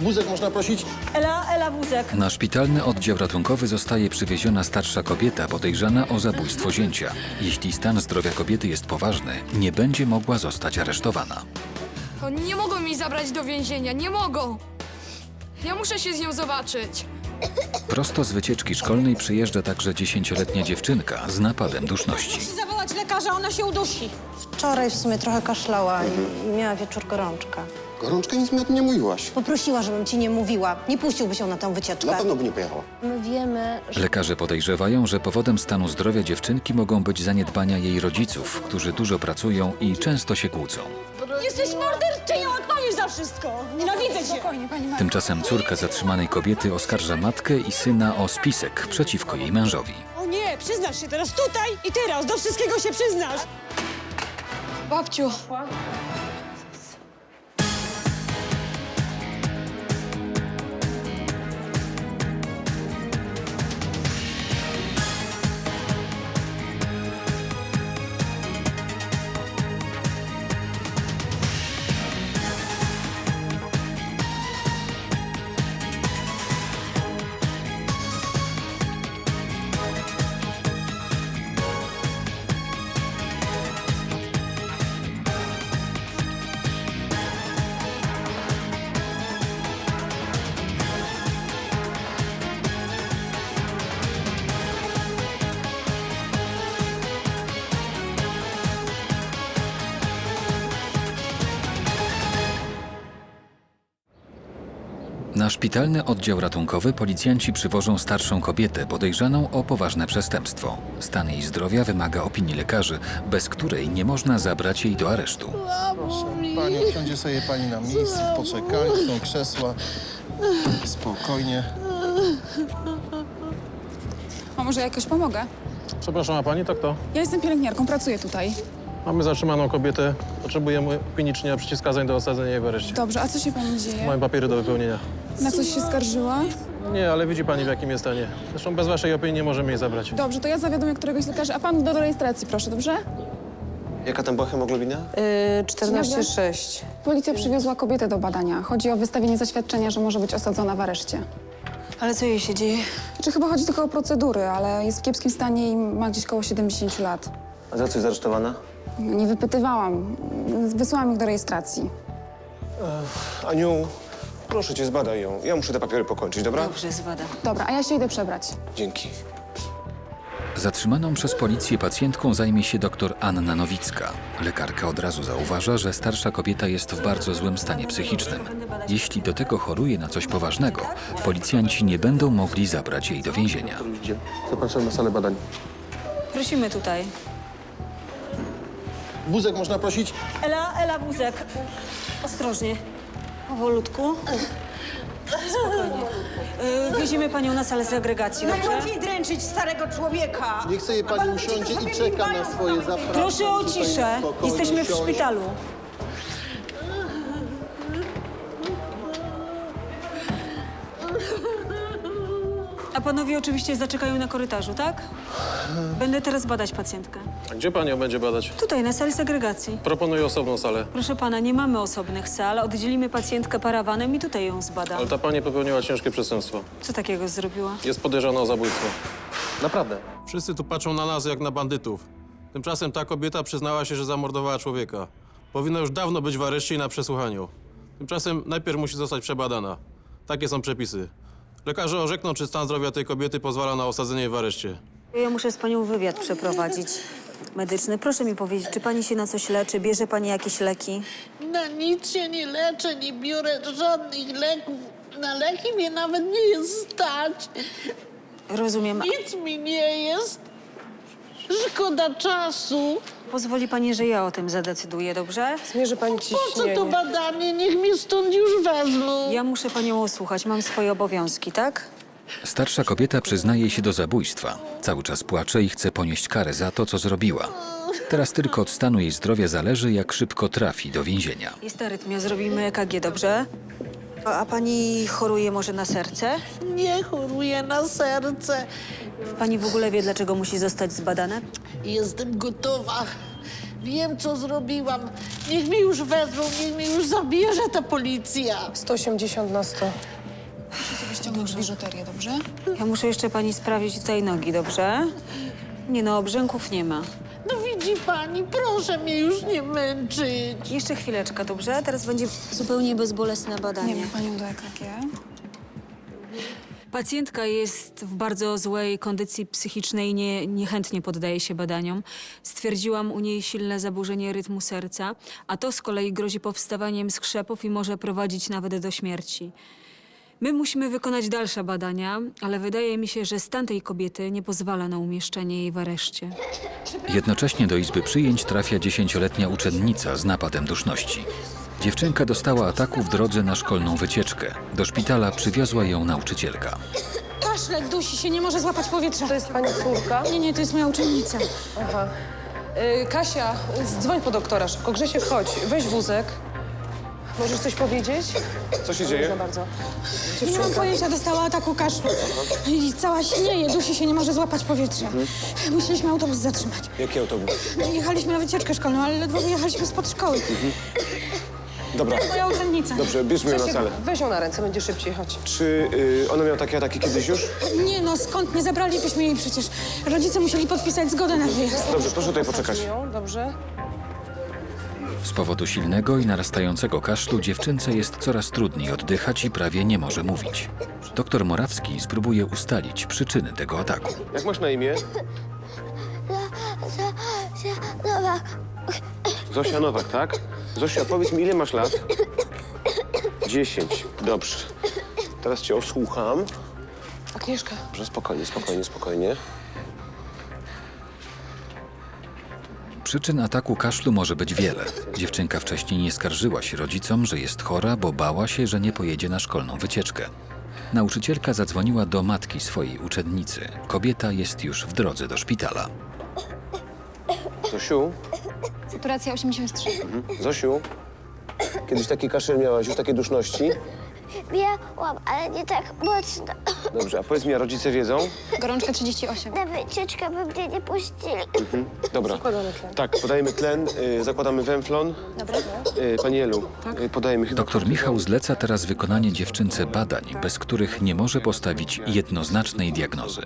Wózek można prosić? Ela, wózek. Na szpitalny oddział ratunkowy zostaje przywieziona starsza kobieta podejrzana o zabójstwo zięcia. Jeśli stan zdrowia kobiety jest poważny, nie będzie mogła zostać aresztowana. Oni nie mogą mi zabrać do więzienia, nie mogą! Ja muszę się z nią zobaczyć. Prosto z wycieczki szkolnej przyjeżdża także 10-letnia dziewczynka z napadem duszności. Musi zawołać lekarza, ona się udusi. Wczoraj w sumie trochę kaszlała i miała wieczór gorączkę. Gorączka, nic mi o tym nie mówiłaś. Poprosiła, żebym ci nie mówiła. Nie puściłby się na tę wycieczkę. Na pewno by nie pojechała. My wiemy, że... Lekarze podejrzewają, że powodem stanu zdrowia dziewczynki mogą być zaniedbania jej rodziców, którzy dużo pracują i często się kłócą. Jesteś morderczynią, odpowiesz za wszystko. Nienawidzę cię. Spokojnie, pani Mario. Tymczasem córka zatrzymanej kobiety oskarża matkę i syna o spisek przeciwko jej mężowi. O nie, przyznasz się teraz tutaj i teraz. Do wszystkiego się przyznasz. Babciu, Na szpitalny oddział ratunkowy policjanci przywożą starszą kobietę podejrzaną o poważne przestępstwo. Stan jej zdrowia wymaga opinii lekarzy, bez której nie można zabrać jej do aresztu. Pani, usiądzie sobie pani na miejscu, poczekaj, są krzesła. Spokojnie. A może jakoś pomogę? Przepraszam, a pani to kto? Ja jestem pielęgniarką, pracuję tutaj. Mamy zatrzymaną kobietę. Potrzebujemy opinii czynienia przeciwwskazań do osadzenia jej w areszcie. Dobrze, a co się pani dzieje? Mamy papiery do wypełnienia. Na coś się skarżyła? Nie, ale widzi pani, w jakim jest stanie. Zresztą bez waszej opinii nie możemy jej zabrać. Dobrze, to ja zawiadomię któregoś lekarza, a pan do rejestracji, proszę, dobrze? Jaka tam była hemoglobina? 14,6. Policja przywiozła kobietę do badania. Chodzi o wystawienie zaświadczenia, że może być osadzona w areszcie. Ale co jej się dzieje? Czy chyba chodzi tylko o procedury, ale jest w kiepskim stanie i ma gdzieś koło 70 lat. A za co jest aresztowana? Nie wypytywałam. Wysłałam ich do rejestracji. Aniu, proszę cię, zbadaj ją. Ja muszę te papiery pokończyć, dobra? Dobrze, zbadam. Dobra, a ja się idę przebrać. Dzięki. Zatrzymaną przez policję pacjentką zajmie się dr Anna Nowicka. Lekarka od razu zauważa, że starsza kobieta jest w bardzo złym stanie psychicznym. Jeśli do tego choruje na coś poważnego, policjanci nie będą mogli zabrać jej do więzienia. Zapraszam na salę badań. Prosimy tutaj. Wózek można prosić? Ela, wózek. Ostrożnie. Powolutku. Spokojnie. Wieziemy panią na salę segregacji, dobrze? Najłatwiej dręczyć starego człowieka. Niech sobie pani usiądzie i czeka na swoje zapraszanie. Proszę o ciszę. Jesteśmy w szpitalu. A panowie oczywiście zaczekają na korytarzu, tak? Będę teraz badać pacjentkę. A gdzie pani ją będzie badać? Tutaj, na sali segregacji. Proponuję osobną salę. Proszę pana, nie mamy osobnych sal. Oddzielimy pacjentkę parawanem i tutaj ją zbada. Ale ta pani popełniła ciężkie przestępstwo. Co takiego zrobiła? Jest podejrzana o zabójstwo. Naprawdę. Wszyscy tu patrzą na nas jak na bandytów. Tymczasem ta kobieta przyznała się, że zamordowała człowieka. Powinna już dawno być w areszcie i na przesłuchaniu. Tymczasem najpierw musi zostać przebadana. Takie są przepisy. Lekarze orzekną, czy stan zdrowia tej kobiety pozwala na osadzenie jej w areszcie. Ja muszę z panią wywiad przeprowadzić medyczny. Proszę mi powiedzieć, czy pani się na coś leczy? Bierze pani jakieś leki? Na nic się nie leczę, nie biorę żadnych leków. Na leki mnie nawet nie jest stać. Rozumiem. Nic mi nie jest. Szkoda czasu. Pozwoli pani, że ja o tym zadecyduję, dobrze? Zmierzy pani Po co to badanie? Niech mnie stąd już wezmą. Ja muszę panią osłuchać. Mam swoje obowiązki, tak? Starsza kobieta przyznaje się do zabójstwa. Cały czas płacze i chce ponieść karę za to, co zrobiła. Teraz tylko od stanu jej zdrowia zależy, jak szybko trafi do więzienia. Jest arytmia, zrobimy EKG, dobrze? A pani choruje może na serce? Nie choruję na serce. Pani w ogóle wie, dlaczego musi zostać zbadane? Jestem gotowa. Wiem, co zrobiłam. Niech mnie już wezmą, niech mnie już zabierze ta policja. 180 na 100. Proszę sobie ściągnąć biżuterię, dobrze? Ja muszę jeszcze pani sprawdzić tutaj nogi, dobrze? Nie no, obrzęków nie ma. No widzi pani, proszę mnie już nie męczyć. Jeszcze chwileczkę, dobrze? Teraz będzie zupełnie bezbolesne badanie. Nie wiem panią do EKG. Pacjentka jest w bardzo złej kondycji psychicznej i niechętnie poddaje się badaniom. Stwierdziłam u niej silne zaburzenie rytmu serca, a to z kolei grozi powstawaniem skrzepów i może prowadzić nawet do śmierci. My musimy wykonać dalsze badania, ale wydaje mi się, że stan tej kobiety nie pozwala na umieszczenie jej w areszcie. Jednocześnie do izby przyjęć trafia 10-letnia uczennica z napadem duszności. Dziewczynka dostała ataku w drodze na szkolną wycieczkę. Do szpitala przywiozła ją nauczycielka. Kaszle, dusi się, nie może złapać powietrza. To jest pani córka? Nie, to jest moja uczennica. Aha. Kasia, dzwoń po doktora szybko. Grzesiek, chodź, weź wózek. Możesz coś powiedzieć? Co się Nie dzieje? za bardzo. Nie mam Dziewczynka. pojęcia, dostała ataku kaszlu. I cała śnieje, dusi się, nie może złapać powietrza. Musieliśmy autobus zatrzymać. Jaki autobus? Jechaliśmy na wycieczkę szkolną, ale ledwo wyjechaliśmy spod szkoły. Dobra, Moja uczennica. dobrze, bierzmy ją na Grzesiek, salę. weź ją na ręce, będzie szybciej, chodź. Czy ona miała takie ataki kiedyś już? Nie no, skąd? Nie zabralibyśmy jej przecież. Rodzice musieli podpisać zgodę na wyjazd. Dobrze, proszę tutaj poczekać. Ją, dobrze? Z powodu silnego i narastającego kaszlu dziewczynce jest coraz trudniej oddychać i prawie nie może mówić. Doktor Morawski spróbuje ustalić przyczyny tego ataku. Jak masz na imię? Nowak. Zosia Nowak, tak? Zosia, powiedz mi, ile masz lat? 10. Dobrze. Teraz cię osłucham. Agnieszka. Dobrze, spokojnie. Przyczyn ataku kaszlu może być wiele. Dziewczynka wcześniej nie skarżyła się rodzicom, że jest chora, bo bała się, że nie pojedzie na szkolną wycieczkę. Nauczycielka zadzwoniła do matki swojej uczennicy. Kobieta jest już w drodze do szpitala. Zosiu? Saturacja 83. Zosiu? Kiedyś taki kaszel miałaś, już takie duszności? Miałam, ale nie tak mocno. Dobrze, a powiedz mi, a rodzice wiedzą? Gorączka 38. Na wycieczkę by mnie nie puścili. Dobra. Zakładamy tlen. Tak, podajemy tlen, zakładamy węflon. Dobra. Pani Elu, podajemy chyba... Doktor Michał zleca teraz wykonanie dziewczynce badań, bez których nie może postawić jednoznacznej diagnozy.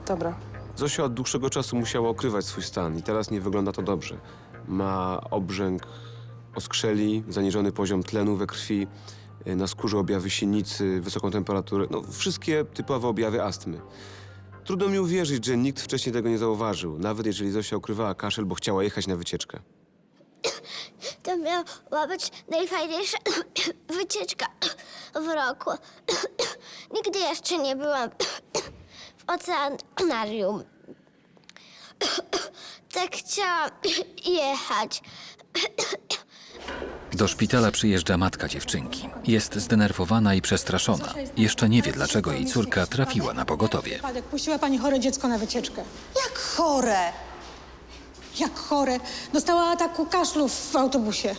Dobra. Zosia od dłuższego czasu musiała ukrywać swój stan i teraz nie wygląda to dobrze. Ma obrzęk oskrzeli, zaniżony poziom tlenu we krwi, na skórze objawy sinicy, wysoką temperaturę, no wszystkie typowe objawy astmy. Trudno mi uwierzyć, że nikt wcześniej tego nie zauważył, nawet jeżeli Zosia ukrywała kaszel, bo chciała jechać na wycieczkę. To miała być najfajniejsza wycieczka w roku. Nigdy jeszcze nie byłam w oceanarium. Tak chciałam jechać. Do szpitala przyjeżdża matka dziewczynki. Jest zdenerwowana i przestraszona. Jeszcze nie wie, dlaczego jej córka trafiła na pogotowie. Puściła pani chore dziecko na wycieczkę. Jak chore? Jak chore? Dostała ataku kaszlu w autobusie.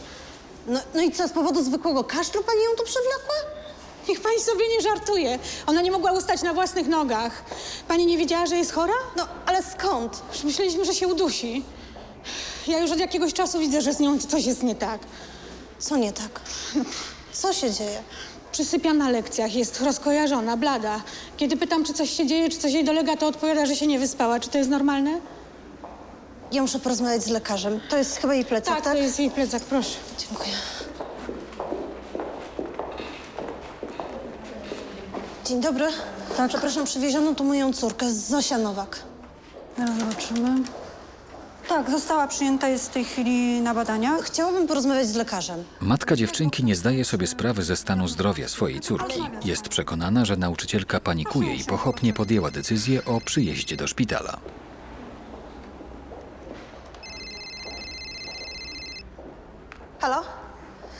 No i co, z powodu zwykłego kaszlu pani ją tu przywlekła? Niech pani sobie nie żartuje. Ona nie mogła ustać na własnych nogach. Pani nie wiedziała, że jest chora? No, ale skąd? Już myśleliśmy, że się udusi. Ja już od jakiegoś czasu widzę, że z nią coś jest nie tak. Co nie tak? Co się dzieje? Przysypia na lekcjach, jest rozkojarzona, blada. Kiedy pytam, czy coś się dzieje, czy coś jej dolega, to odpowiada, że się nie wyspała. Czy to jest normalne? Ja muszę porozmawiać z lekarzem. To jest chyba jej plecak, tak? To jest jej plecak, proszę. Dziękuję. Dzień dobry. Tak. Przepraszam, przywieziono tu moją córkę, Zosia Nowak. Zaraz zobaczymy. Tak, została przyjęta, jest w tej chwili na badaniach. Chciałabym porozmawiać z lekarzem. Matka dziewczynki nie zdaje sobie sprawy ze stanu zdrowia swojej córki. Jest przekonana, że nauczycielka panikuje i pochopnie podjęła decyzję o przyjeździe do szpitala. Halo?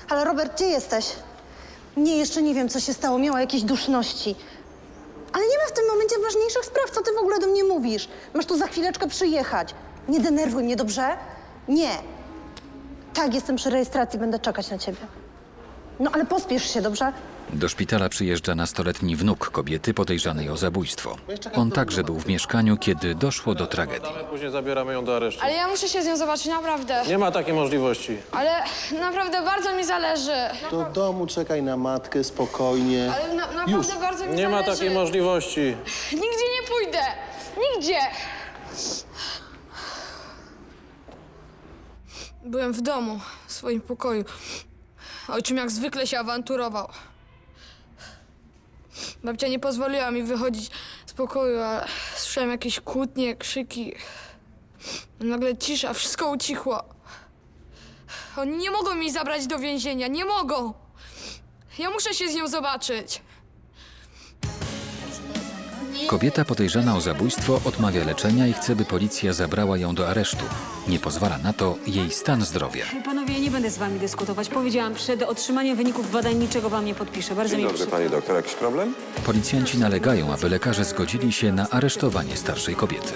Halo, Robert, gdzie jesteś? Nie, jeszcze nie wiem, co się stało. Miała jakieś duszności. Ale nie ma w tym momencie ważniejszych spraw. Co ty w ogóle do mnie mówisz? Masz tu za chwileczkę przyjechać. Nie denerwuj mnie, dobrze? Nie. Tak, jestem przy rejestracji, będę czekać na ciebie. No, ale pospiesz się, dobrze? Do szpitala przyjeżdża nastoletni wnuk kobiety podejrzanej o zabójstwo. On także był w mieszkaniu, kiedy doszło do tragedii. Później zabieramy ją do aresztu. Ale ja muszę się z nią zobaczyć, naprawdę. Nie ma takiej możliwości. Ale naprawdę bardzo mi zależy. Do domu czekaj na matkę, spokojnie. Ale naprawdę bardzo mi Nie zależy. ma takiej możliwości. Nigdzie nie pójdę. Nigdzie. Byłem w domu, w swoim pokoju. Ojczym jak zwykle się awanturował. Babcia nie pozwoliła mi wychodzić z pokoju, a słyszałem jakieś kłótnie, krzyki. Nagle cisza, wszystko ucichło. Oni nie mogą mi zabrać do więzienia, nie mogą. Ja muszę się z nią zobaczyć. Kobieta podejrzana o zabójstwo odmawia leczenia i chce, by policja zabrała ją do aresztu. Nie pozwala na to jej stan zdrowia. Panowie, ja nie będę z wami dyskutować. Powiedziałam, przed otrzymaniem wyników badań niczego wam nie podpiszę. Bardzo mi przykro. pani doktor, jakiś problem? Policjanci nalegają, aby lekarze zgodzili się na aresztowanie starszej kobiety.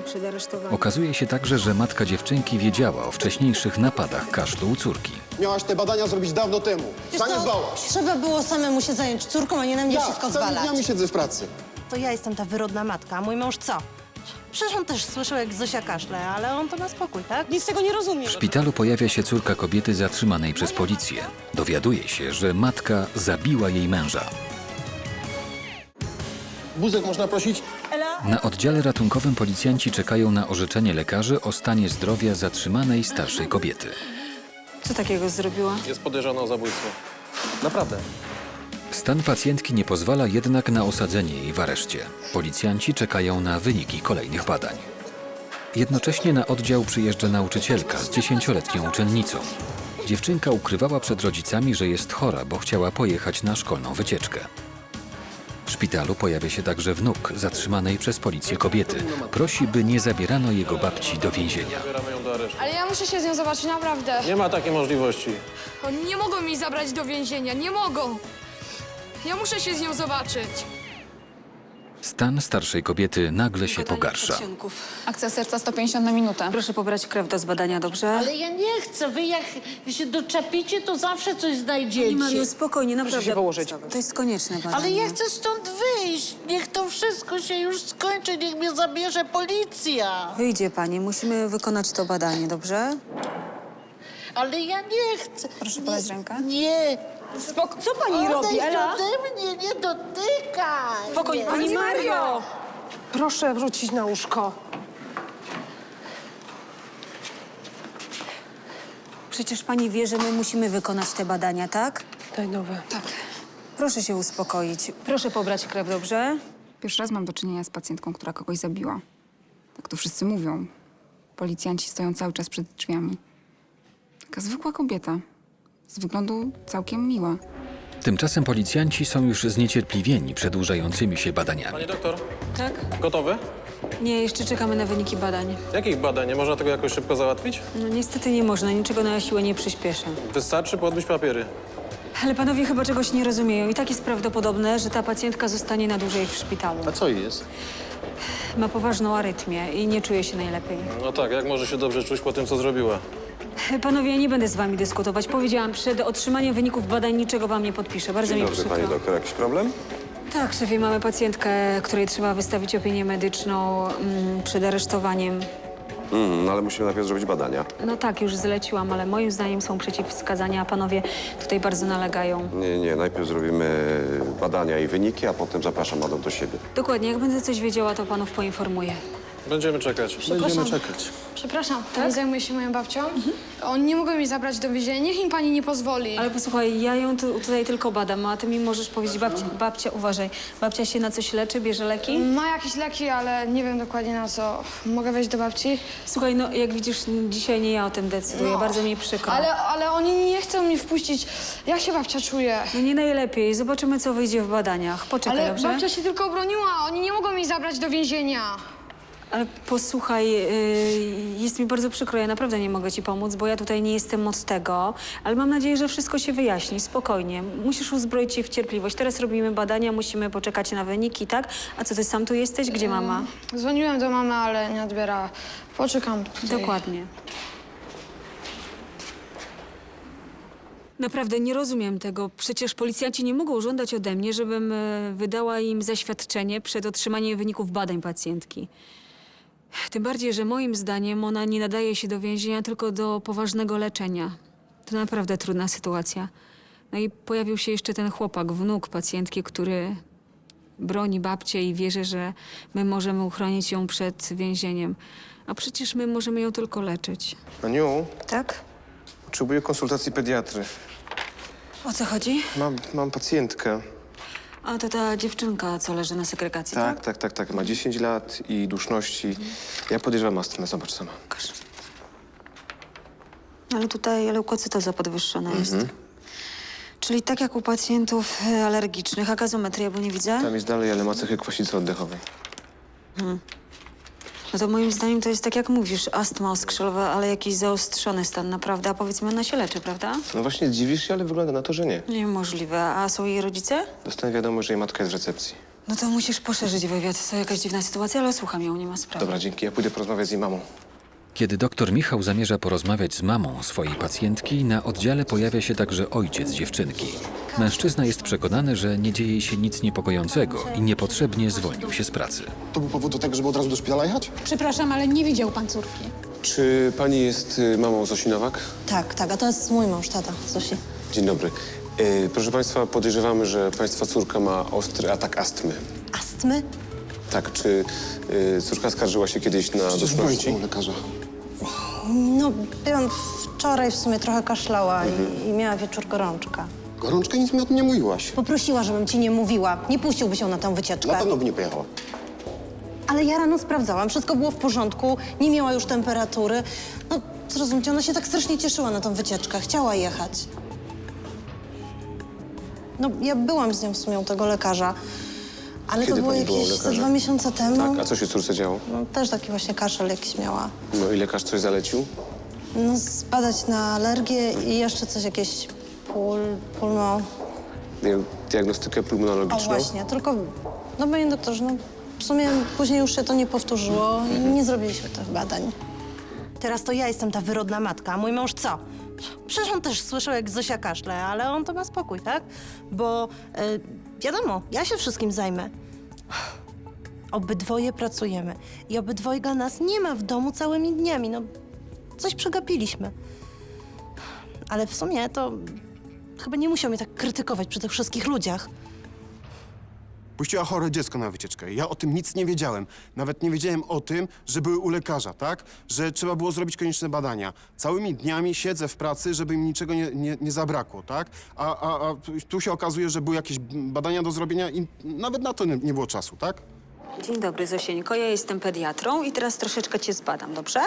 Przed aresztowaniem. Okazuje się także, że matka dziewczynki wiedziała o wcześniejszych napadach kaszlu u córki. Miałaś te badania zrobić dawno temu. Zaniedbałaś. Trzeba było samemu się zająć córką, a nie na mnie wszystko całymi zwalać. dniami siedzę w pracy. To ja jestem ta wyrodna matka, a mój mąż co? Przecież on też słyszał, jak Zosia kaszle, ale on to na spokój, tak? Nic z tego nie rozumie. W szpitalu pojawia się córka kobiety zatrzymanej przez policję. Dowiaduje się, że matka zabiła jej męża. Wózek można prosić? Na oddziale ratunkowym policjanci czekają na orzeczenie lekarzy o stanie zdrowia zatrzymanej starszej kobiety. Co takiego zrobiła? Jest podejrzana o zabójstwo. Naprawdę. Stan pacjentki nie pozwala jednak na osadzenie jej w areszcie. Policjanci czekają na wyniki kolejnych badań. Jednocześnie na oddział przyjeżdża nauczycielka z 10-letnią uczennicą. Dziewczynka ukrywała przed rodzicami, że jest chora, bo chciała pojechać na szkolną wycieczkę. W szpitalu pojawia się także wnuk zatrzymanej przez policję kobiety. Prosi, by nie zabierano jego babci do więzienia. Zabieramy ją do aresztu. Ale ja muszę się z nią zobaczyć, naprawdę. Nie ma takiej możliwości. Oni nie mogą mi zabrać do więzienia, nie mogą. Ja muszę się z nią zobaczyć. Stan starszej kobiety nagle się pogarsza. Akcja serca 150 na minutę. Proszę pobrać krew do zbadania, dobrze? Ale ja nie chcę. Wy jak się doczepicie, to zawsze coś znajdziecie. Mario, spokojnie, naprawdę. się położyć. To jest konieczne badanie. Ale ja chcę stąd wyjść. Niech to wszystko się już skończy. Niech mnie zabierze policja. Wyjdzie pani, musimy wykonać to badanie, dobrze? Ale ja nie chcę. Proszę podać rękę. Nie. Co pani robi, Odejdź Ela? ode mnie, nie dotykaj. Spokojnie, Nie. pani Mario! Proszę wrzucić na łóżko. Przecież pani wie, że my musimy wykonać te badania, tak? Daj nowe. Tak. Proszę się uspokoić. Proszę pobrać krew, dobrze? Pierwszy raz mam do czynienia z pacjentką, która kogoś zabiła. Tak to wszyscy mówią. Policjanci stoją cały czas przed drzwiami. Taka zwykła kobieta. Z wyglądu całkiem miła. Tymczasem policjanci są już zniecierpliwieni przedłużającymi się badaniami. Pani doktor, Tak? gotowy? Nie, jeszcze czekamy na wyniki badań. Jakich badań? Nie można tego jakoś szybko załatwić? No niestety nie można, niczego na siłę nie przyspieszę. Wystarczy podbić papiery. Ale panowie chyba czegoś nie rozumieją. I tak jest prawdopodobne, że ta pacjentka zostanie na dłużej w szpitalu. A co jest? Ma poważną arytmię i nie czuje się najlepiej. No tak, jak może się dobrze czuć po tym, co zrobiła? Panowie, ja nie będę z wami dyskutować. Powiedziałam, przed otrzymaniem wyników badań niczego wam nie podpiszę. Bardzo mi przykro. doktor, jakiś problem? Tak, szefie, mamy pacjentkę, której trzeba wystawić opinię medyczną przed aresztowaniem. No ale musimy najpierw zrobić badania. No tak, już zleciłam, ale moim zdaniem są przeciwwskazania, a panowie tutaj bardzo nalegają. Nie, najpierw zrobimy badania i wyniki, a potem zapraszam Adę do siebie. Dokładnie, jak będę coś wiedziała, to panów poinformuję. Będziemy czekać. Będziemy czekać. Przepraszam, pani zajmuje się moją babcią? Oni nie mogą mi zabrać do więzienia, niech im pani nie pozwoli. Ale posłuchaj, ja ją tutaj tylko badam, a ty mi możesz powiedzieć, babcia, uważaj, babcia się na coś leczy, bierze leki? Ma jakieś leki, ale nie wiem dokładnie na co. Mogę wejść do babci? Słuchaj, no jak widzisz, dzisiaj nie ja o tym decyduję, bardzo mi przykro. Ale oni nie chcą mnie wpuścić. Jak się babcia czuje? No nie najlepiej, zobaczymy, co wyjdzie w badaniach. Poczekaj, Ale dobrze? babcia się tylko obroniła, oni nie mogą mi zabrać do więzienia. Ale posłuchaj, jest mi bardzo przykro, ja naprawdę nie mogę ci pomóc, bo ja tutaj nie jestem od tego, ale mam nadzieję, że wszystko się wyjaśni, spokojnie. Musisz uzbroić się w cierpliwość. Teraz robimy badania, musimy poczekać na wyniki, tak? A co, ty sam tu jesteś? Gdzie mama? Dzwoniłem do mamy, ale nie odbiera. Poczekam tutaj. Dokładnie. Naprawdę nie rozumiem tego. Przecież policjanci nie mogą żądać ode mnie, żebym wydała im zaświadczenie przed otrzymaniem wyników badań pacjentki. Tym bardziej, że moim zdaniem ona nie nadaje się do więzienia, tylko do poważnego leczenia. To naprawdę trudna sytuacja. No i pojawił się jeszcze ten chłopak, wnuk pacjentki, który broni babcię i wierzy, że my możemy uchronić ją przed więzieniem. A przecież my możemy ją tylko leczyć. Aniu, Tak? potrzebuję konsultacji pediatry. O co chodzi? Mam pacjentkę. A to ta dziewczynka, co leży na segregacji, tak? Tak. Ma 10 lat i duszności. Ja podejrzewam astmę, zobacz sama. Pokaż. Ale tutaj leukocytoza podwyższona jest. Czyli tak jak u pacjentów alergicznych, a gazometria, bo nie widzę? Tam jest dalej, ale ma cechy kwasicy oddechowej. No to moim zdaniem to jest tak jak mówisz, astma oskrzelowa, ale jakiś zaostrzony stan naprawdę. A powiedzmy, ona się leczy, prawda? No właśnie zdziwisz się, ale wygląda na to, że nie. Niemożliwe. A są jej rodzice? Dostałem wiadomość, że jej matka jest w recepcji. No to musisz poszerzyć wywiad. To jakaś dziwna sytuacja, ale słucham ją, nie ma sprawy. Dobra, dzięki. Ja pójdę porozmawiać z jej mamą. Kiedy doktor Michał zamierza porozmawiać z mamą swojej pacjentki, na oddziale pojawia się także ojciec dziewczynki. Mężczyzna jest przekonany, że nie dzieje się nic niepokojącego i niepotrzebnie zwolnił się z pracy. To był powód do tego, żeby od razu do szpitala jechać? Przepraszam, ale nie widział pan córki. Czy pani jest mamą Zosi Nowak? Tak, a to jest mój mąż, tata, Zosi. Dzień dobry. Proszę państwa, podejrzewamy, że państwa córka ma ostry atak astmy. Astmy? Tak, czy córka skarżyła się kiedyś na duszności? u lekarza. No, byłam wczoraj w sumie trochę kaszlała i miała wieczór gorączka. Gorączkę nic mi o tym nie mówiłaś. Poprosiła, żebym ci nie mówiła. Nie puściłby się na tę wycieczkę. Na pewno by nie pojechała. Ale ja rano sprawdzałam, wszystko było w porządku, nie miała już temperatury. No, zrozumcie, ona się tak strasznie cieszyła na tę wycieczkę, chciała jechać. No, ja byłam z nią w sumie u tego lekarza, ale Kiedy to było pani była u jakieś lekarza? 2 miesiące temu. Tak, a co się córce działo? No, też taki właśnie kaszel jakiś miała. No i lekarz coś zalecił? No, zbadać na alergię i jeszcze coś jakieś pulmo... Diagnostykę O pulmonologiczną? właśnie, tylko, no panie doktorze, no w sumie później już się to nie powtórzyło i nie zrobiliśmy tych badań. Teraz to ja jestem ta wyrodna matka, a mój mąż co? Przecież on też słyszał, jak Zosia kaszle, ale on to ma spokój, tak? Bo wiadomo, ja się wszystkim zajmę. Obydwoje pracujemy i obydwojga nas nie ma w domu całymi dniami, no coś przegapiliśmy. Ale w sumie to chyba nie musiał mnie tak krytykować przy tych wszystkich ludziach. Puściła chore dziecko na wycieczkę. Ja o tym nic nie wiedziałem. Nawet nie wiedziałem o tym, że były u lekarza, tak? Że trzeba było zrobić konieczne badania. Całymi dniami siedzę w pracy, żeby mi niczego nie zabrakło, tak? A tu się okazuje, że były jakieś badania do zrobienia i nawet na to nie było czasu, tak? Dzień dobry, Zosieńko. Ja jestem pediatrą i teraz troszeczkę cię zbadam, dobrze?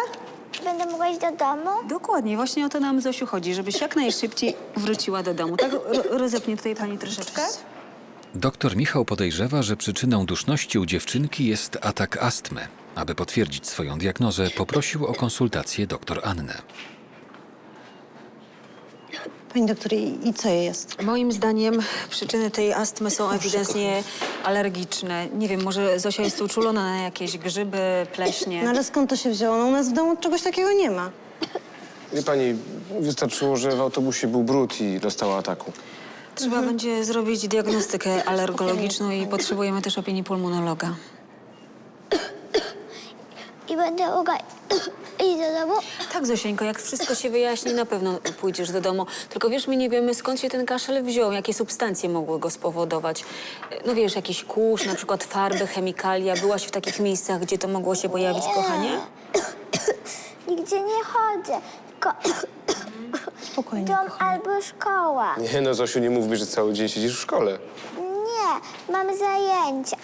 Będę mogła iść do domu? Dokładnie, właśnie o to nam, Zosiu, chodzi, żebyś jak najszybciej wróciła do domu. Tak, rozepnie tutaj pani troszeczkę? Doktor Michał podejrzewa, że przyczyną duszności u dziewczynki jest atak astmy. Aby potwierdzić swoją diagnozę, poprosił o konsultację dr Annę. Pani doktor, i co jej jest? Moim zdaniem przyczyny tej astmy są ewidentnie alergiczne. Nie wiem, może Zosia jest uczulona na jakieś grzyby, pleśnie. No ale skąd to się wzięło? No u nas w domu czegoś takiego nie ma. Wie pani, wystarczyło, że w autobusie był brud i dostała ataku. Trzeba będzie zrobić diagnostykę alergologiczną i potrzebujemy też opinii pulmonologa. I będę mogła iść do domu? Tak, Zosieńko, jak wszystko się wyjaśni, na pewno pójdziesz do domu. Tylko wiesz, my nie wiemy, skąd się ten kaszel wziął, jakie substancje mogły go spowodować. No wiesz, jakiś kurz, na przykład farby, chemikalia. Byłaś w takich miejscach, gdzie to mogło się pojawić, kochanie? Nigdzie nie chodzę, tylko Spokojnie, dom kochanie. albo szkoła. Nie no, Zosiu, nie mów mi, że cały dzień siedzisz w szkole. Nie, mamy zajęcia.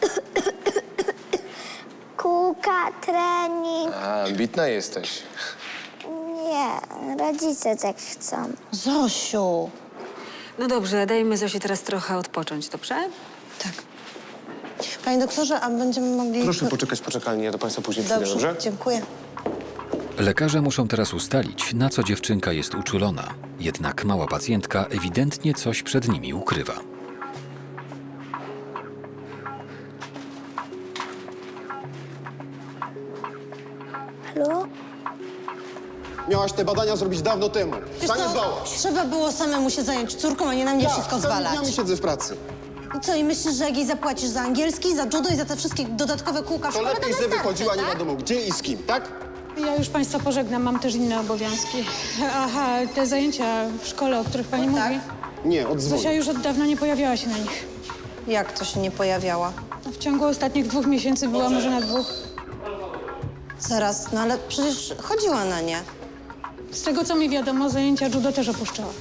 Kółka, trening. A, ambitna jesteś. Nie, rodzice tak chcą. Zosiu! No dobrze, dajmy Zosie teraz trochę odpocząć, dobrze? Tak. Panie doktorze, a będziemy mogli... Proszę poczekać poczekalni, ja do państwa później przyjdę, dobrze? Dziękuję. Lekarze muszą teraz ustalić, na co dziewczynka jest uczulona. Jednak mała pacjentka ewidentnie coś przed nimi ukrywa. Halo? Miałaś te badania zrobić dawno temu. Wiesz co, Zaniedbałaś. trzeba było samemu się zająć córką, a nie na mnie wszystko całymi zwalać. dniami siedzę w pracy. I co, i myślisz, że jak jej zapłacisz za angielski, za judo i za te wszystkie dodatkowe kółka w To szkole, lepiej wystarczy, sobie wychodziła nie tak? wiadomo gdzie i z kim, tak? Ja już państwa pożegnam, mam też inne obowiązki. Aha, te zajęcia w szkole, o których pani mówi, Nie, odzwonię. Zosia już od dawna nie pojawiała się na nich. Jak to się nie pojawiała? W ciągu ostatnich 2 miesięcy była może na 2. Zaraz, no ale przecież chodziła na nie. Z tego, co mi wiadomo, zajęcia judo też opuszczała.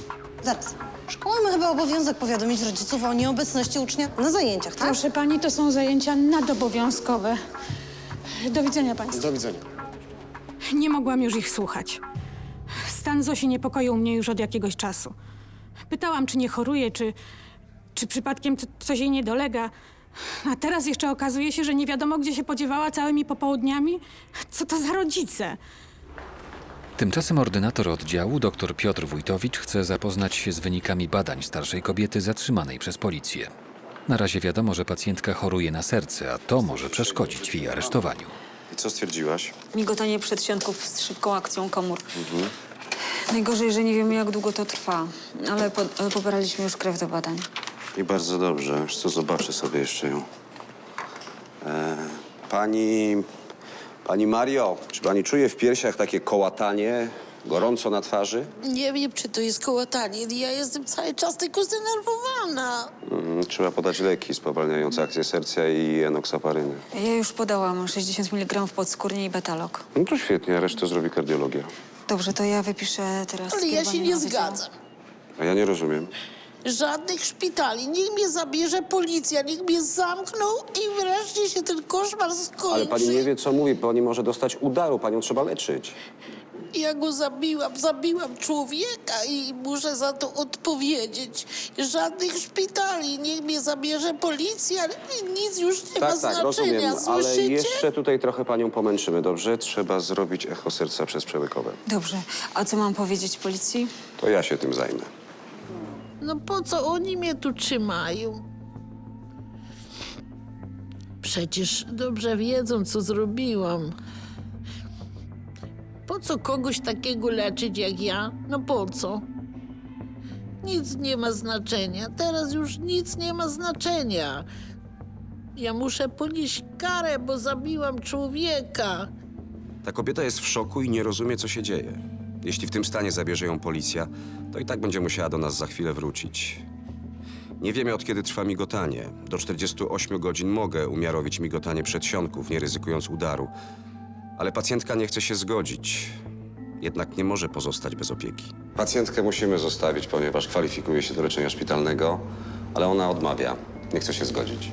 Zaraz. Szkoła ma chyba obowiązek powiadomić rodziców o nieobecności ucznia na zajęciach, tak? Proszę pani, to są zajęcia nadobowiązkowe. Do widzenia państwu. Do widzenia. Nie mogłam już ich słuchać. Stan Zosi niepokoił mnie już od jakiegoś czasu. Pytałam, czy nie choruje, czy przypadkiem coś jej nie dolega. A teraz jeszcze okazuje się, że nie wiadomo, gdzie się podziewała całymi popołudniami. Co to za rodzice? Tymczasem ordynator oddziału, dr Piotr Wójtowicz, chce zapoznać się z wynikami badań starszej kobiety zatrzymanej przez policję. Na razie wiadomo, że pacjentka choruje na serce, a to może przeszkodzić w jej aresztowaniu. I co stwierdziłaś? Migotanie przedsionków z szybką akcją komór. Najgorzej, że nie wiemy, jak długo to trwa, ale pobraliśmy już krew do badań. I bardzo dobrze. Wiesz co, zobaczę sobie jeszcze ją. Pani Mario, czy pani czuje w piersiach takie kołatanie, gorąco na twarzy? Nie wiem, czy to jest kołatanie. Ja jestem cały czas tylko zdenerwowana. Trzeba podać leki spowalniające akcję serca i enoksaparynę. Ja już podałam 60 mg podskórnie i betalog. No to świetnie, a resztę zrobi kardiologia. Dobrze, to ja wypiszę teraz Ale ja się skierowanie nie na wydział. zgadzam. A ja nie rozumiem. Żadnych szpitali. Niech mnie zabierze policja, niech mnie zamkną i wreszcie się ten koszmar skończy. Ale pani nie wie, co mówi. Pani może dostać udaru. Panią trzeba leczyć. Ja go zabiłam człowieka i muszę za to odpowiedzieć. Żadnych szpitali, niech mnie zabierze policja, nic już nie ma Tak, znaczenia, rozumiem, ale słyszycie? jeszcze tutaj trochę panią pomęczymy, dobrze? Trzeba zrobić echo serca przezprzełykowe. Dobrze, a co mam powiedzieć policji? To ja się tym zajmę. No po co oni mnie tu trzymają? Przecież dobrze wiedzą, co zrobiłam. Po co kogoś takiego leczyć jak ja? No po co? Nic nie ma znaczenia. Teraz już nic nie ma znaczenia. Ja muszę ponieść karę, bo zabiłam człowieka. Ta kobieta jest w szoku i nie rozumie, co się dzieje. Jeśli w tym stanie zabierze ją policja, to i tak będzie musiała do nas za chwilę wrócić. Nie wiemy, od kiedy trwa migotanie. Do 48 godzin mogę umiarowić migotanie przedsionków, nie ryzykując udaru. Ale pacjentka nie chce się zgodzić. Jednak nie może pozostać bez opieki. Pacjentkę musimy zostawić, ponieważ kwalifikuje się do leczenia szpitalnego, ale ona odmawia. Nie chce się zgodzić.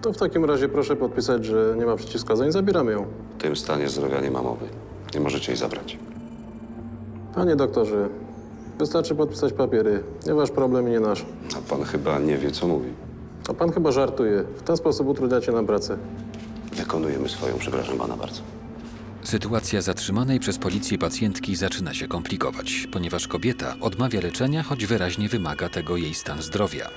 To w takim razie proszę podpisać, że nie ma przeciwwskazań. Zabieramy ją. W tym stanie zdrowia nie ma mowy. Nie możecie jej zabrać. Panie doktorze, wystarczy podpisać papiery. Nie wasz problem i nie nasz. A pan chyba nie wie, co mówi. A pan chyba żartuje. W ten sposób utrudniacie nam pracę. Wykonujemy swoją, przepraszam pana bardzo. Sytuacja zatrzymanej przez policję pacjentki zaczyna się komplikować, ponieważ kobieta odmawia leczenia, choć wyraźnie wymaga tego jej stan zdrowia.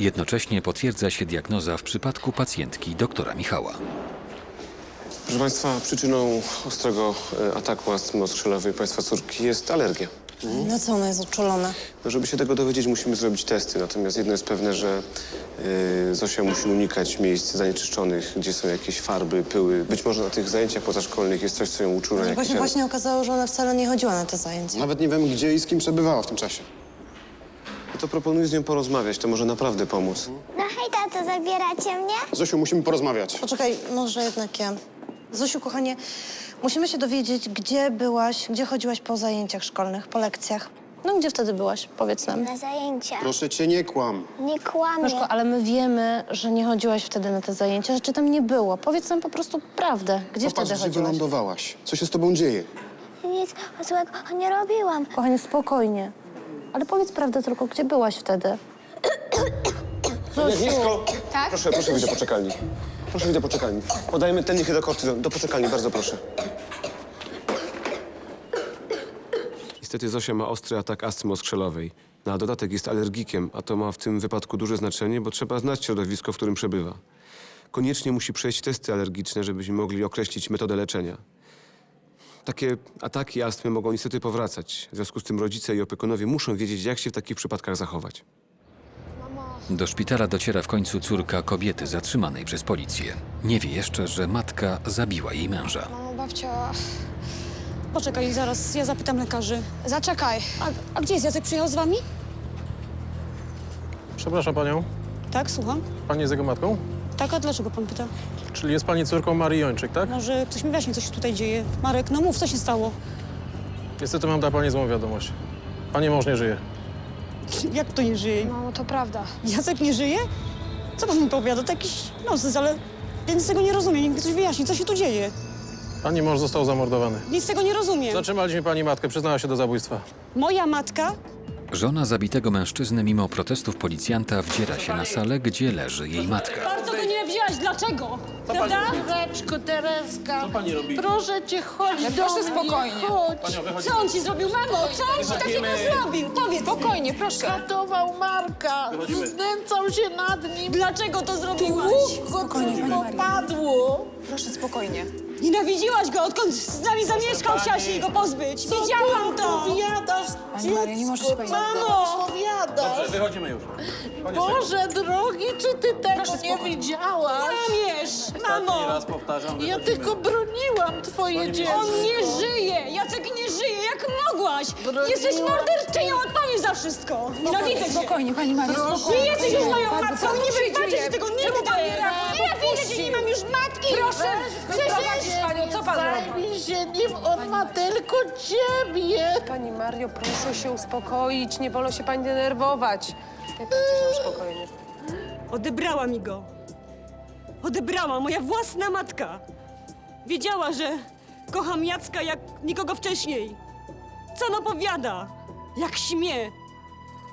Jednocześnie potwierdza się diagnoza w przypadku pacjentki doktora Michała. Proszę państwa, przyczyną ostrego ataku astmy oskrzelowej państwa córki jest alergia. Na co ona jest uczulona? No, żeby się tego dowiedzieć, musimy zrobić testy. Natomiast jedno jest pewne, że Zosia musi unikać miejsc zanieczyszczonych, gdzie są jakieś farby, pyły. Być może na tych zajęciach pozaszkolnych jest coś, co ją uczula. No właśnie okazało, że ona wcale nie chodziła na te zajęcia. Nawet nie wiem, gdzie i z kim przebywała w tym czasie. No to proponuję z nią porozmawiać, to może naprawdę pomóc. No hej, tato, zabieracie mnie? Zosiu, musimy porozmawiać. Poczekaj, może jednak ja. Zosiu, kochanie, musimy się dowiedzieć, gdzie byłaś, gdzie chodziłaś po zajęciach szkolnych, po lekcjach. No, gdzie wtedy byłaś? Powiedz nam. Na zajęcia. Proszę cię, nie kłam. Nie kłamię. Myszko, ale my wiemy, że nie chodziłaś wtedy na te zajęcia, że cię tam nie było. Powiedz nam po prostu prawdę. Gdzie Popatrz, wtedy gdzie chodziłaś? wylądowałaś. Co się z tobą dzieje? Nic złego nie robiłam. Kochanie, spokojnie. Ale powiedz prawdę tylko, gdzie byłaś wtedy? Zosiu! Tak? Proszę wyjść do poczekalni. Proszę wyjść do poczekalni. Podajemy ten do kortyzon. Do poczekalni, bardzo proszę. Niestety Zosia ma ostry atak astmy oskrzelowej. Na dodatek jest alergikiem, a to ma w tym wypadku duże znaczenie, bo trzeba znać środowisko, w którym przebywa. Koniecznie musi przejść testy alergiczne, żebyśmy mogli określić metodę leczenia. Takie ataki astmy mogą niestety powracać. W związku z tym rodzice i opiekunowie muszą wiedzieć, jak się w takich przypadkach zachować. Do szpitala dociera w końcu córka kobiety zatrzymanej przez policję. Nie wie jeszcze, że matka zabiła jej męża. Mamo, babcia... Poczekaj, zaraz, ja zapytam lekarzy. Zaczekaj. A gdzie jest Jacek? Przyjechał z wami? Przepraszam panią. Tak, słucham. Pani jest jego matką? Tak, a dlaczego pan pyta? Czyli jest pani córką Marii Jończyk, tak? Może ktoś mi wyjaśni, co się tutaj dzieje. Marek, no mów, co się stało? Niestety mam dla pani złą wiadomość. Pani mąż nie żyje. Jak to nie żyje? Mamo, to prawda. Jacek nie żyje? Co pan mi powiada? To jakiś nonsens, ale ja nic z tego nie rozumiem. Niech mi ktoś wyjaśni, co się tu dzieje. Pani mąż został zamordowany. Nic z tego nie rozumiem. Zatrzymaliśmy pani matkę, przyznała się do zabójstwa. Moja matka? Żona zabitego mężczyzny mimo protestów policjanta wdziera się na salę, gdzie leży jej matka. Bardzo go nie wzięłaś, dlaczego? Prawda? Chwileczko, Tereska. Co pani robi? Proszę cię, chodź do proszę mnie, spokojnie. chodź. Co on ci zrobił, mamo? Co on ci takiego zrobił? Powiedz. Spokojnie, proszę. Katował Marka, znęcał się nad nim. Dlaczego to zrobiłaś? Spokojnie, coś popadło. Proszę spokojnie. Nienawidziłaś go, odkąd z nami zamieszkał, chciałaś się go pozbyć. Widziałam to! Opowiadasz, Pani Maria, nie możesz się powiedzieć. Mamo! opowiadasz. Wychodzimy już. Boże drogi, czy ty tego nie widziałaś? Kłamiesz, mamo! Raz powtarzam. Ja tylko broniłam twoje dziecko. On nie żyje! Jacek nie żyje! Jak mogłaś? Broniłam Jesteś morderczynią, odpowiedz za wszystko! Nienawidzę cię! Spokojnie, pani Maria, Nie spokojnie. jesteś już moją Bardzo matką! proszę. Nie wybaczę ci tego nigdy! Nienawidzę cię, nie mam już matki! Proszę, Przecież... panią, co pan robi? Zajmij się nim, on ma tylko ciebie. Pani Mario, proszę się uspokoić, nie wolno się pani denerwować. Spokojnie. Odebrała mi go. Odebrała, moja własna matka. Wiedziała, że kocham Jacka jak nikogo wcześniej. Co on opowiada? Jak śmie.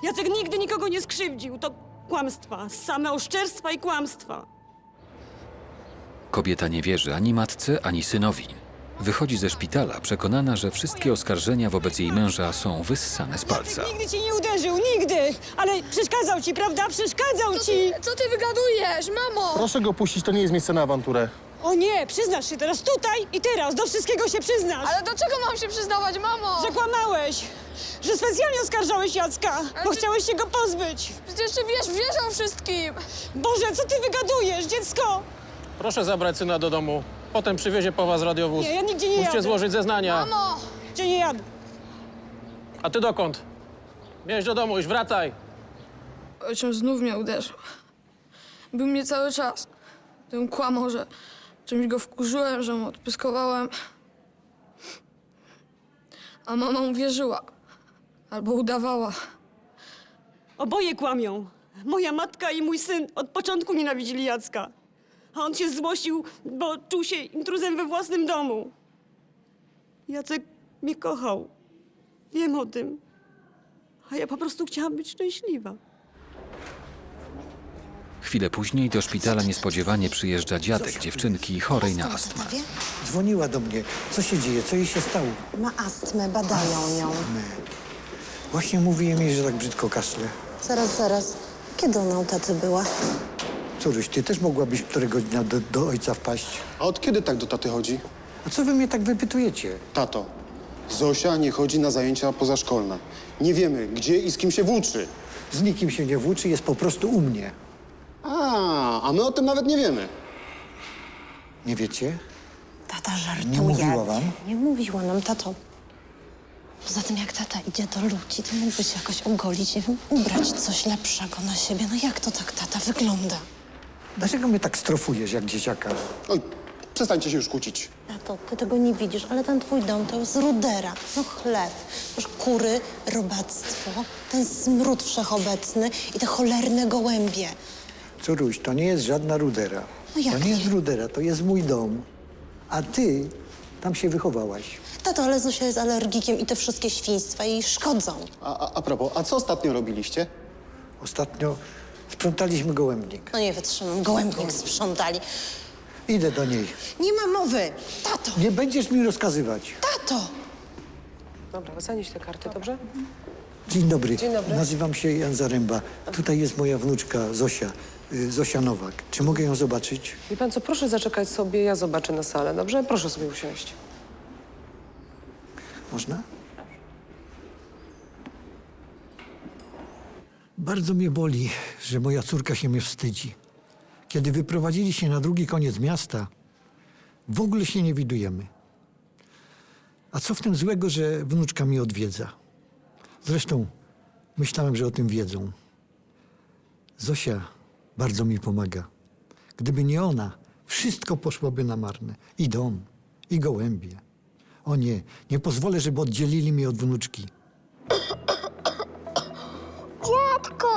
Jacek nigdy nikogo nie skrzywdził. To kłamstwa. Same oszczerstwa i kłamstwa. Kobieta nie wierzy ani matce, ani synowi. Wychodzi ze szpitala przekonana, że wszystkie oskarżenia wobec jej męża są wyssane z palca. Nigdy cię nie uderzył, nigdy! Ale przeszkadzał ci, prawda? Przeszkadzał ci! Co ty wygadujesz, mamo? Proszę go puścić, to nie jest miejsce na awanturę. O nie, przyznasz się teraz tutaj i teraz, do wszystkiego się przyznasz! Ale do czego mam się przyznawać, mamo? Że kłamałeś! Że specjalnie oskarżałeś Jacka, bo chciałeś się go pozbyć! Przecież ty wiesz o wszystkim. Boże, co ty wygadujesz, dziecko? Proszę zabrać syna do domu. Potem przywiezie po was radiowóz. Nie, ja nigdzie nie Musicie jadę. złożyć zeznania. Mamo! Gdzie nie jadę? A ty dokąd? Miałeś do domu, już wracaj. Ojciec znów mnie uderzył. Był mnie cały czas. Tym kłamał, że czymś go wkurzyłem, że mu odpyskowałem. A mama mu wierzyła. Albo udawała. Oboje kłamią. Moja matka i mój syn od początku nienawidzili Jacka. A on się złościł, bo czuł się intruzem we własnym domu. Jacek mnie kochał. Wiem o tym. A ja po prostu chciałam być szczęśliwa. Chwilę później do szpitala niespodziewanie przyjeżdża dziadek dziewczynki chorej na astmę. Dzwoniła do mnie. Co się dzieje? Co jej się stało? Ma astmę, badają ją. Właśnie mówiłem jej, że tak brzydko kaszle. Zaraz. Kiedy ona u taty była? Córuś, ty też mogłabyś któregoś dnia do ojca wpaść. A od kiedy tak do taty chodzi? A co wy mnie tak wypytujecie? Tato, Zosia nie chodzi na zajęcia pozaszkolne. Nie wiemy, gdzie i z kim się włóczy. Z nikim się nie włóczy, jest po prostu u mnie. A my o tym nawet nie wiemy. Nie wiecie? Tata żartuje. Nie mówiła wam? Nie mówiła nam, tato. Poza tym, jak tata idzie do ludzi, to mógłby się jakoś ogolić, nie wiem, ubrać coś lepszego na siebie. No jak to tak tata wygląda? Dlaczego mnie tak strofujesz jak dzieciaka? Oj, przestańcie się już kłócić. Tato, ty tego nie widzisz, ale ten twój dom to jest rudera. No chleb, już kury, robactwo, ten smród wszechobecny i te cholerne gołębie. Córuś, to nie jest żadna rudera. No jak to nie jest nie? rudera, to jest mój dom. A ty tam się wychowałaś. Tato, ale Zosia jest alergikiem i te wszystkie świństwa jej szkodzą. A propos, a co ostatnio robiliście? Ostatnio sprzątaliśmy gołębnik. No nie wytrzymam, gołębnik sprzątali. Idę do niej. Nie ma mowy. Tato, Nie będziesz mi rozkazywać. tato! Dobra, zanieś te karty, dobrze? Dzień dobry. Dzień dobry. Nazywam się Jan Zaręba. Tutaj jest moja wnuczka Zosia. Zosia Nowak. Czy mogę ją zobaczyć? Wie pan co, proszę zaczekać sobie, ja zobaczę na salę, dobrze? Proszę sobie usiąść. Można? Bardzo mnie boli, że moja córka się mnie wstydzi. Kiedy wyprowadzili się na drugi koniec miasta, w ogóle się nie widujemy. A co w tym złego, że wnuczka mnie odwiedza? Zresztą myślałem, że o tym wiedzą. Zosia bardzo mi pomaga. Gdyby nie ona, wszystko poszłoby na marne. I dom, i gołębie. O nie, nie pozwolę, żeby oddzielili mnie od wnuczki. Dziadku!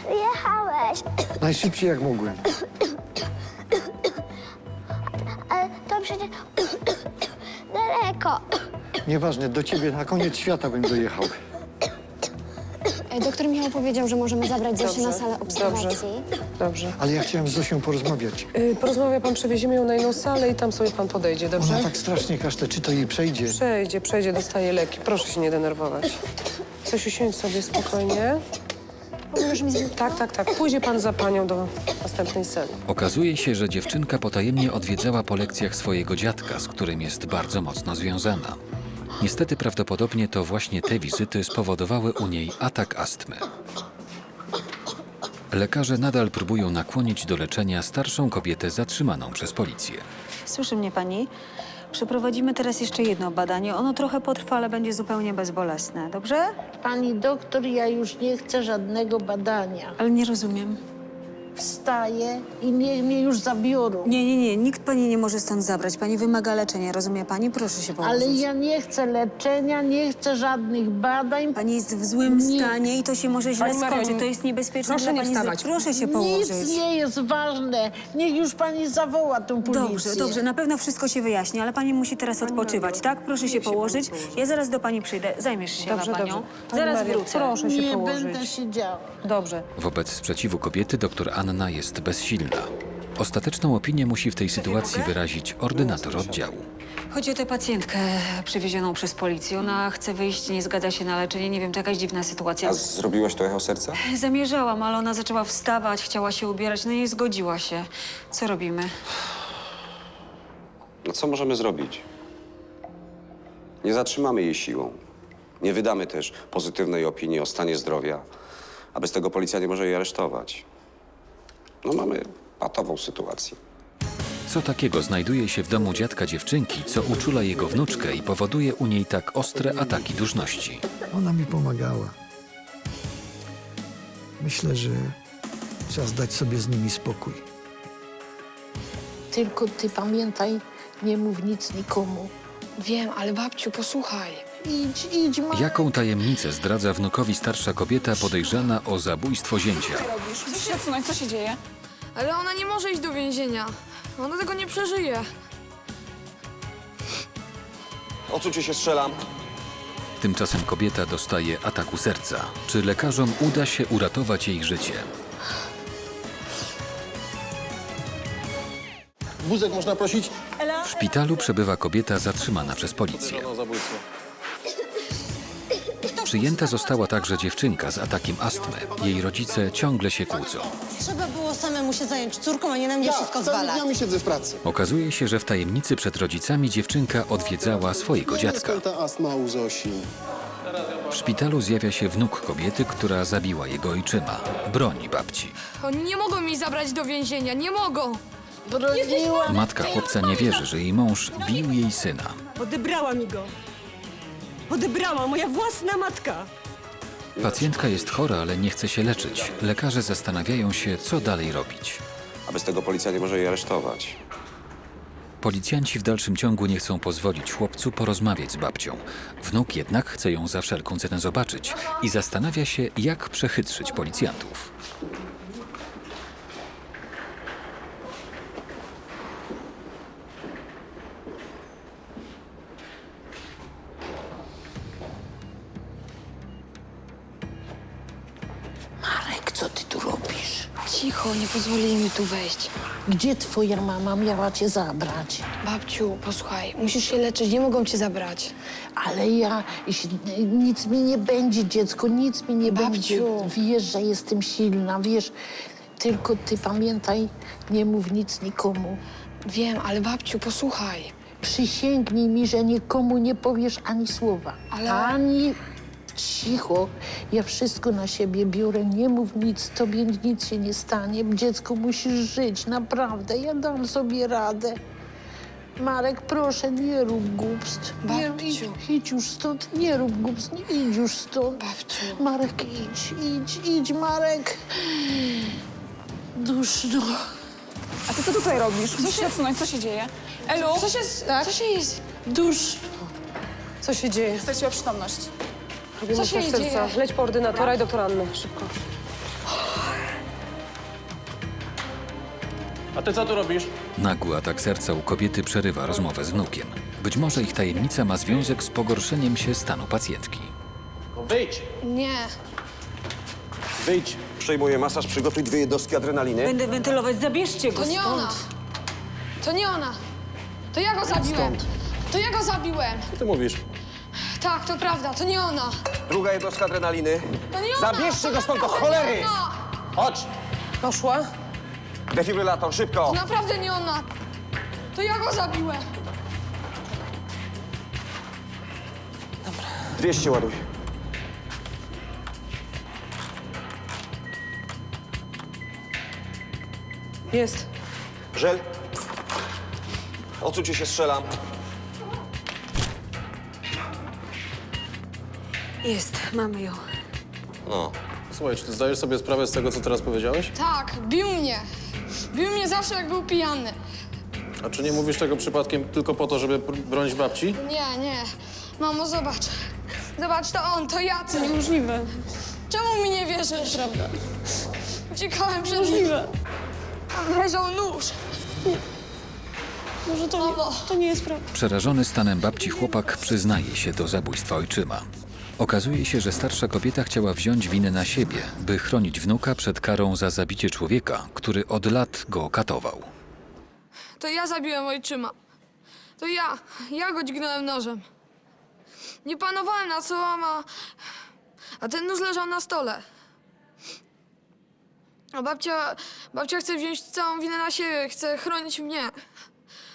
Przyjechałeś. Najszybciej jak mogłem. Ale to przecież daleko. Nieważne, do ciebie na koniec świata bym dojechał. Doktor Michał powiedział, że możemy zabrać Zosię na salę obserwacji. Dobrze. Ale ja chciałem z Zosią porozmawiać. Porozmawia pan, przewieziemy ją na inną salę i tam sobie pan podejdzie, dobrze? Ona tak strasznie kaszle, czy to jej przejdzie? Przejdzie, dostaje leki. Proszę się nie denerwować. Coś usiądź sobie spokojnie. Pomożesz mi z nim? Tak. Pójdzie pan za panią do następnej sali. Okazuje się, że dziewczynka potajemnie odwiedzała po lekcjach swojego dziadka, z którym jest bardzo mocno związana. Niestety prawdopodobnie to właśnie te wizyty spowodowały u niej atak astmy. Lekarze nadal próbują nakłonić do leczenia starszą kobietę zatrzymaną przez policję. Słyszy mnie pani? Przeprowadzimy teraz jeszcze jedno badanie. Ono trochę potrwa, ale będzie zupełnie bezbolesne. Dobrze? Pani doktor, ja już nie chcę żadnego badania. Ale nie rozumiem. Wstaję i niech mnie już zabiorą. Nie. Nikt pani nie może stąd zabrać. Pani wymaga leczenia. Rozumie pani? Proszę się położyć. Ale ja nie chcę leczenia, nie chcę żadnych badań. Pani jest w złym stanie i to się może źle Pani Mario, skończyć. To jest niebezpieczne proszę dla nie pani. wstawać. Proszę się położyć. Nic nie jest ważne. Niech już pani zawoła tą policję. Dobrze. Na pewno wszystko się wyjaśni, ale pani musi teraz odpoczywać, tak? Proszę się położyć. Ja zaraz do pani przyjdę. Zajmiesz się Dobrze. panią. Pani Zaraz Mario, wrócę. proszę się Nie położyć. będę siedziała. Dobrze. Wobec sprzeciwu kobiety dr Anna jest bezsilna. Ostateczną opinię musi w tej sytuacji wyrazić ordynator oddziału. Chodzi o tę pacjentkę przywiezioną przez policję. Ona chce wyjść, nie zgadza się na leczenie. Nie wiem, to jakaś dziwna sytuacja. A zrobiłaś to echo serca? Zamierzałam, ale ona zaczęła wstawać, chciała się ubierać, no i nie zgodziła się. Co robimy? No co możemy zrobić? Nie zatrzymamy jej siłą. Nie wydamy też pozytywnej opinii o stanie zdrowia, a bez tego policja nie może jej aresztować. No mamy patową sytuację. Co takiego znajduje się w domu dziadka dziewczynki, co uczula jego wnuczkę i powoduje u niej tak ostre ataki duszności? Ona mi pomagała. Myślę, że czas dać sobie z nimi spokój. Tylko ty pamiętaj, nie mów nic nikomu. Wiem, ale babciu, posłuchaj. Idź, ma. Jaką tajemnicę zdradza wnukowi starsza kobieta podejrzana o zabójstwo zięcia? Co się dzieje? Ale ona nie może iść do więzienia. Ona tego nie przeżyje. Odsuńcie się, strzelam. Tymczasem kobieta dostaje ataku serca. Czy lekarzom uda się uratować jej życie? Wózek można prosić? W szpitalu przebywa kobieta zatrzymana przez policję. Przyjęta została także dziewczynka z atakiem astmy. Jej rodzice ciągle się kłócą. Trzeba było samemu się zająć córką, a nie na mnie wszystko całymi zwalać. dniami siedzę w pracy. Okazuje się, że w tajemnicy przed rodzicami dziewczynka odwiedzała swojego dziadka. Skąd ta astma u Zosi? W szpitalu zjawia się wnuk kobiety, która zabiła jego ojczyma. Broni babci. Oni nie mogą mi zabrać do więzienia, nie mogą. Broniłam. Matka chłopca nie wierzy, że jej mąż bił jej syna. Odebrała mi go. Odebrała, moja własna matka. Pacjentka jest chora, ale nie chce się leczyć. Lekarze zastanawiają się, co dalej robić. A bez tego policja nie może jej aresztować. Policjanci w dalszym ciągu nie chcą pozwolić chłopcu porozmawiać z babcią. Wnuk jednak chce ją za wszelką cenę zobaczyć i zastanawia się, jak przechytrzyć policjantów. Marek, co ty tu robisz? Cicho, nie pozwolili mi tu wejść. Gdzie twoja mama miała cię zabrać? Babciu, posłuchaj, musisz się leczyć, nie mogą cię zabrać. Ale nic mi nie będzie, dziecko, nic mi nie będzie. Wiesz, że jestem silna, wiesz. Tylko ty pamiętaj, nie mów nic nikomu. Wiem, ale babciu, posłuchaj. Przysięgnij mi, że nikomu nie powiesz ani słowa. Ani... Cicho. Ja wszystko na siebie biorę. Nie mów nic, tobie nic się nie stanie. Dziecko, musisz żyć, naprawdę. Ja dam sobie radę. Marek, proszę, nie rób głupstw. Nie, idź już stąd. Nie rób głupstw. Nie idź już stąd. Babciu. Marek, idź, Marek. Duszno. A ty co tutaj robisz? Musisz się odsunąć, co się dzieje? Elu! Co się jest? Duszno. Co się dzieje? Straciła przytomność. Robimy Co się masaż serca. dzieje? Leć po ordynatora i doktor Annę. Szybko. A ty co tu robisz? Nagły atak serca u kobiety przerywa rozmowę z wnukiem. Być może ich tajemnica ma związek z pogorszeniem się stanu pacjentki. No wyjdź! Nie. Wyjdź! Przejmuję masaż, przygotuj 2 jednostki adrenaliny. Będę wentylować, zabierzcie go To nie stąd. ona. To nie ona. To ja go zabiłem. To ja go zabiłem. Co ty mówisz? Tak, to prawda, to nie ona. 2 jednostka adrenaliny. To nie ona. Zabierzcie go stąd do naprawdę cholery! nie ona. Chodź! Poszła? Defibrylator, szybko! To naprawdę nie ona. To ja go zabiłem. 200 ładuj. Jest. Żel. Odsuńcie się, strzelam. Jest, mamy ją. No. Słuchaj, czy ty zdajesz sobie sprawę z tego, co teraz powiedziałeś? Tak, bił mnie. Bił mnie zawsze, jak był pijany. A czy nie mówisz tego przypadkiem tylko po to, żeby bronić babci? Nie. Mamo, zobacz. Zobacz, to on, to ja. To niemożliwe. Czemu mi nie wierzysz? Prawda. Uciekałem przed nim. Możliwe. Tam leżał nóż. Może to nie jest prawda. Przerażony stanem babci chłopak przyznaje się do zabójstwa ojczyma. Okazuje się, że starsza kobieta chciała wziąć winę na siebie, by chronić wnuka przed karą za zabicie człowieka, który od lat go katował. To ja zabiłem ojczyma. To ja. Ja go dźgnąłem nożem. Nie panowałem nad sobą, a ten nóż leżał na stole. A babcia chce wziąć całą winę na siebie, chce chronić mnie.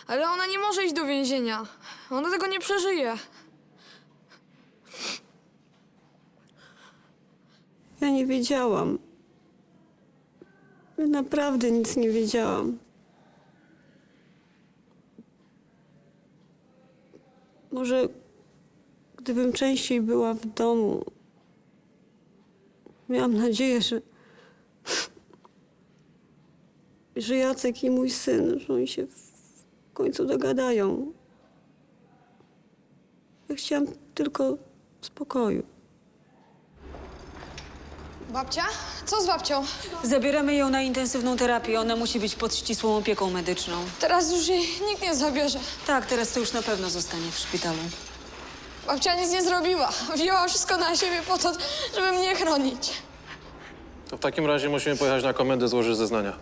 Ale ona nie może iść do więzienia. Ona tego nie przeżyje. Ja nie wiedziałam. Ja naprawdę nic nie wiedziałam. Może gdybym częściej była w domu, miałam nadzieję, że Jacek i mój syn, że oni się w końcu dogadają. Ja chciałam tylko spokoju. Babcia? Co z babcią? Zabieramy ją na intensywną terapię. Ona musi być pod ścisłą opieką medyczną. Teraz już jej nikt nie zabierze. Tak, teraz to już na pewno zostanie w szpitalu. Babcia nic nie zrobiła. Wzięła wszystko na siebie po to, żeby mnie chronić. To w takim razie musimy pojechać na komendę, złożyć zeznania.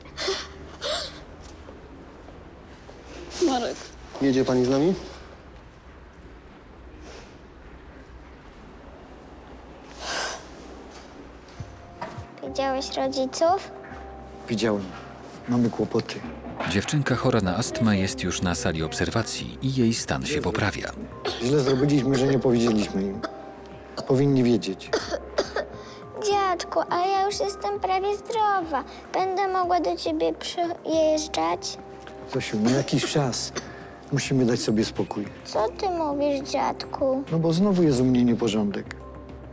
Marek. Jedzie pani z nami? Widziałeś rodziców? Widziałem. Mamy kłopoty. Dziewczynka chora na astmę jest już na sali obserwacji i jej stan się poprawia. Źle zrobiliśmy, że nie powiedzieliśmy im. Powinni wiedzieć. Dziadku, a ja już jestem prawie zdrowa. Będę mogła do ciebie przyjeżdżać? Zosiu, na jakiś czas musimy dać sobie spokój. Co ty mówisz, dziadku? No bo znowu jest u mnie nieporządek.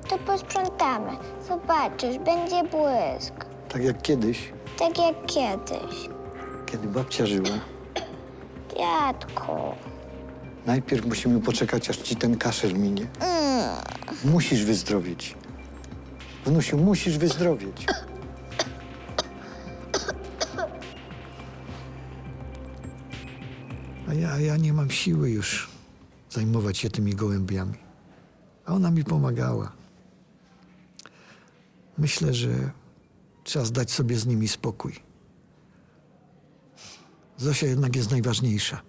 To posprzątamy. Zobaczysz, będzie błysk. Tak jak kiedyś, Tak jak kiedyś. kiedy babcia żyła. Dziadku. Najpierw musimy poczekać, aż ci ten kaszel minie. Musisz wyzdrowieć. Wnusiu, musisz wyzdrowieć. A ja nie mam siły już zajmować się tymi gołębiami. A ona mi pomagała. Myślę, że trzeba zdać sobie z nimi spokój. Zosia jednak jest najważniejsza.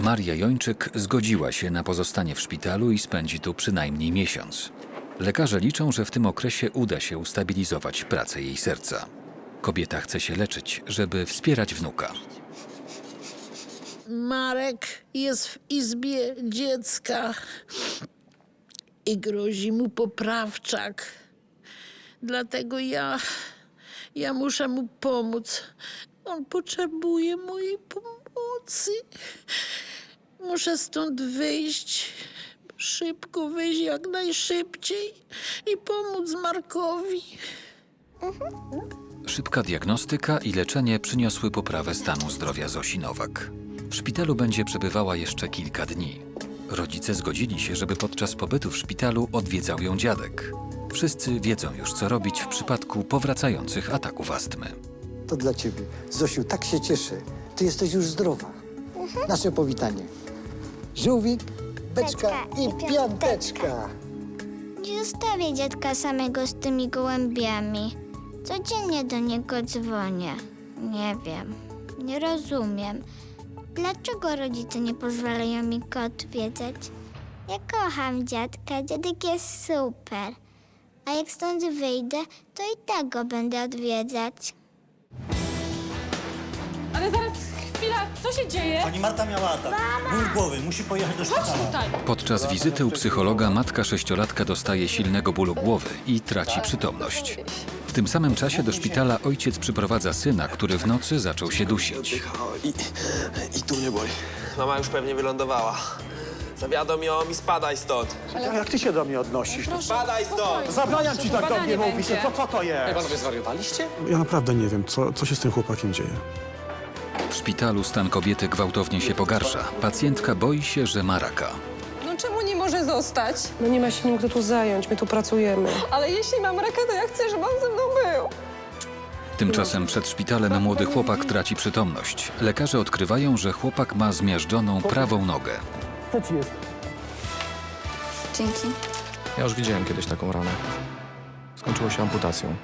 Maria Jończyk zgodziła się na pozostanie w szpitalu i spędzi tu przynajmniej miesiąc. Lekarze liczą, że w tym okresie uda się ustabilizować pracę jej serca. Kobieta chce się leczyć, żeby wspierać wnuka. Marek jest w izbie dziecka i grozi mu poprawczak. Dlatego ja muszę mu pomóc. On potrzebuje mojej pomocy. Muszę stąd wyjść, szybko wyjść jak najszybciej i pomóc Markowi. Szybka diagnostyka i leczenie przyniosły poprawę stanu zdrowia Zosi Nowak. W szpitalu będzie przebywała jeszcze kilka dni. Rodzice zgodzili się, żeby podczas pobytu w szpitalu odwiedzał ją dziadek. Wszyscy wiedzą już, co robić w przypadku powracających ataków astmy. To dla ciebie. Zosiu, tak się cieszę. Ty jesteś już zdrowa. Nasze powitanie. Żółwik, beczka i piąteczka. Nie zostawię dziadka samego z tymi gołębiami. Codziennie do niego dzwonię. Nie wiem, nie rozumiem. Dlaczego rodzice nie pozwalają mi go odwiedzać? Ja kocham dziadka, dziadek jest super. A jak stąd wyjdę, to i tak go będę odwiedzać. Ale zaraz, chwila, co się dzieje? Pani Marta miała atak. Ból głowy, musi pojechać do szpitala. Chodź tutaj. Podczas wizyty u psychologa matka sześciolatka dostaje silnego bólu głowy i traci przytomność. W tym samym czasie do szpitala ojciec przyprowadza syna, który w nocy zaczął się dusić. I tu mnie boli. Mama już pewnie wylądowała. Zawiadom ją i spadaj stąd. Jak ty się do mnie odnosisz? Spadaj stąd! Zabraniam ci tak do mnie mówić. Co to jest? Panowie zwariowaliście? Ja naprawdę nie wiem, co się z tym chłopakiem dzieje. W szpitalu stan kobiety gwałtownie się pogarsza. Pacjentka boi się, że ma raka. No czemu nie może zostać? No nie ma się nim kto tu zająć, my tu pracujemy. Ale jeśli mam raka, to ja chcę, żeby on ze mną był. Tymczasem przed szpitalem młody chłopak traci przytomność. Lekarze odkrywają, że chłopak ma zmiażdżoną prawą nogę. Co ci jest? Dzięki. Ja już widziałem kiedyś taką ranę. Skończyło się amputacją.